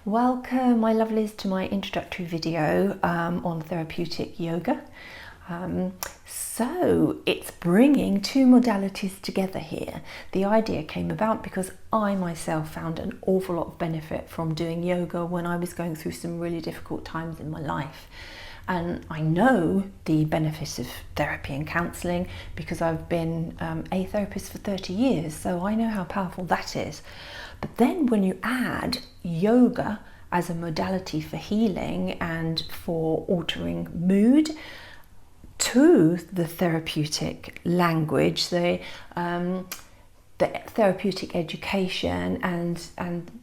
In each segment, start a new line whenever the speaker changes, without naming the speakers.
Welcome, my lovelies, to my introductory video on therapeutic yoga. So it's bringing two modalities together here. The idea came about because I myself found an awful lot of benefit from doing yoga when I was going through some really difficult times in my life. And I know the benefits of therapy and counselling because I've been a therapist for 30 years, so I know how powerful that is. But then when you add yoga as a modality for healing and for altering mood to the therapeutic language, the therapeutic education and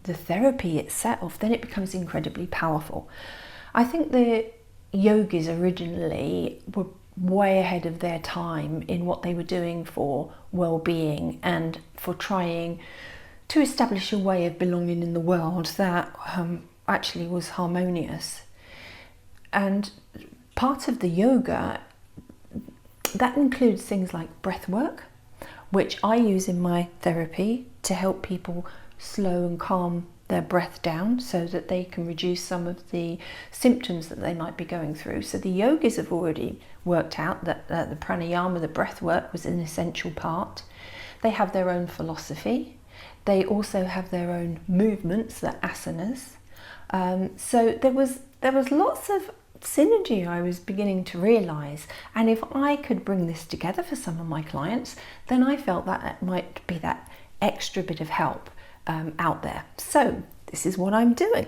the therapy itself, then it becomes incredibly powerful. I think the yogis originally were way ahead of their time in what they were doing for well-being and for trying to establish a way of belonging in the world that actually was harmonious. And part of the yoga, that includes things like breath work, which I use in my therapy to help people slow and calm their breath down so that they can reduce some of the symptoms that they might be going through. So the yogis have already worked out that the pranayama, the breath work, was an essential part. They have their own philosophy. They also have their own movements, the asanas. So there was lots of synergy I was beginning to realise, and if I could bring this together for some of my clients, then I felt that it might be that extra bit of help out there. So this is what I'm doing.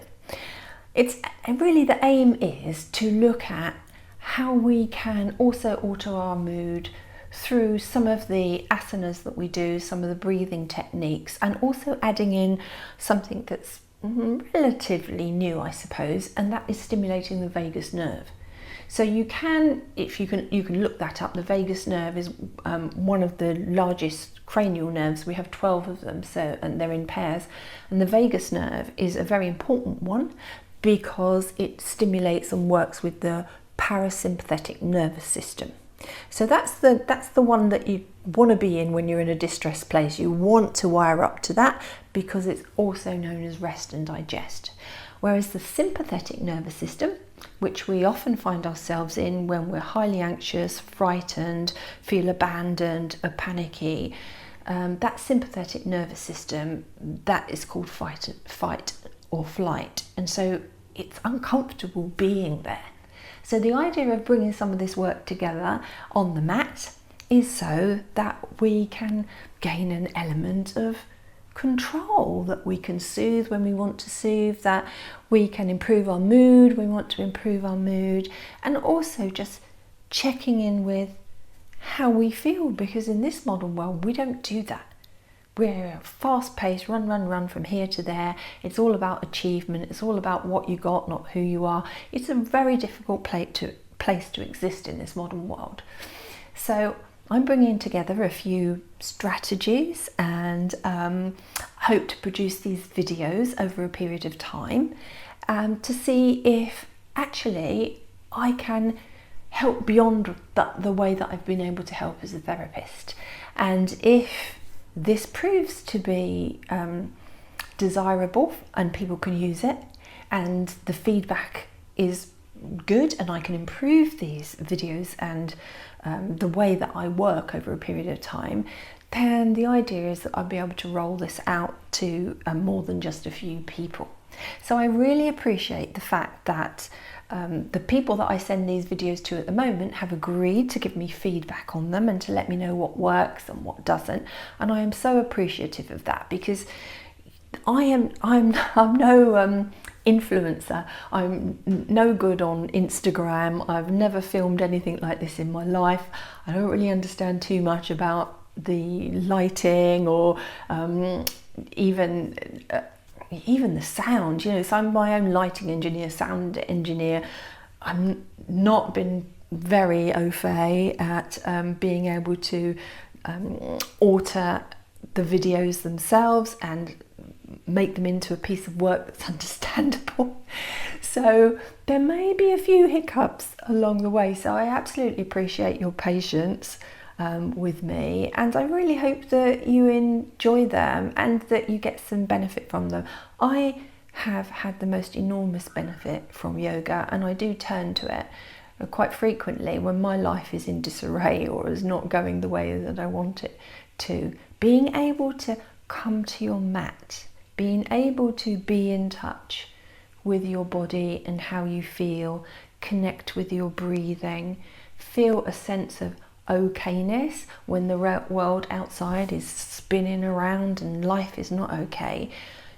It's really, the aim is to look at how we can also alter our mood through some of the asanas that we do, some of the breathing techniques, and also adding in something that's relatively new, I suppose, and that is stimulating the vagus nerve. So you can look that up. The vagus nerve is one of the largest cranial nerves. We have 12 of them, and they're in pairs. And the vagus nerve is a very important one because it stimulates and works with the parasympathetic nervous system. So that's the one that you want to be in when you're in a distressed place. You want to wire up to that because it's also known as rest and digest. Whereas the sympathetic nervous system, which we often find ourselves in when we're highly anxious, frightened, feel abandoned, or panicky, that sympathetic nervous system, that is called fight or flight. And so it's uncomfortable being there. So the idea of bringing some of this work together on the mat is so that we can gain an element of control, that we can soothe when we want to soothe, that we can improve our mood, we want to improve our mood, and also just checking in with how we feel, because in this modern world we don't do that. We're fast-paced, run from here to there. It's all about achievement. It's all about what you got, not who you are. It's a very difficult place to exist in this modern world. So I'm bringing together a few strategies and hope to produce these videos over a period of time to see if actually I can help beyond the way that I've been able to help as a therapist. And if this proves to be desirable and people can use it and the feedback is good and I can improve these videos and the way that I work over a period of time, then the idea is that I'll be able to roll this out to more than just a few people. So I really appreciate the fact that the people that I send these videos to at the moment have agreed to give me feedback on them and to let me know what works and what doesn't. And I am so appreciative of that because I'm no influencer. I'm no good on Instagram. I've never filmed anything like this in my life. I don't really understand too much about the lighting or even the sound, so I'm my own lighting engineer, sound engineer. I've not been very au fait at being able to alter the videos themselves and make them into a piece of work that's understandable. So there may be a few hiccups along the way. So I absolutely appreciate your patience with me, and I really hope that you enjoy them and that you get some benefit from them. I have had the most enormous benefit from yoga, and I do turn to it quite frequently when my life is in disarray or is not going the way that I want it to. Being able to come to your mat, being able to be in touch with your body and how you feel, connect with your breathing, feel a sense of okayness when the world outside is spinning around and life is not okay.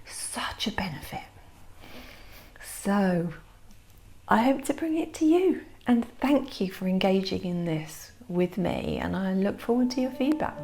Such a benefit. So I hope to bring it to you, and thank you for engaging in this with me, and I look forward to your feedback.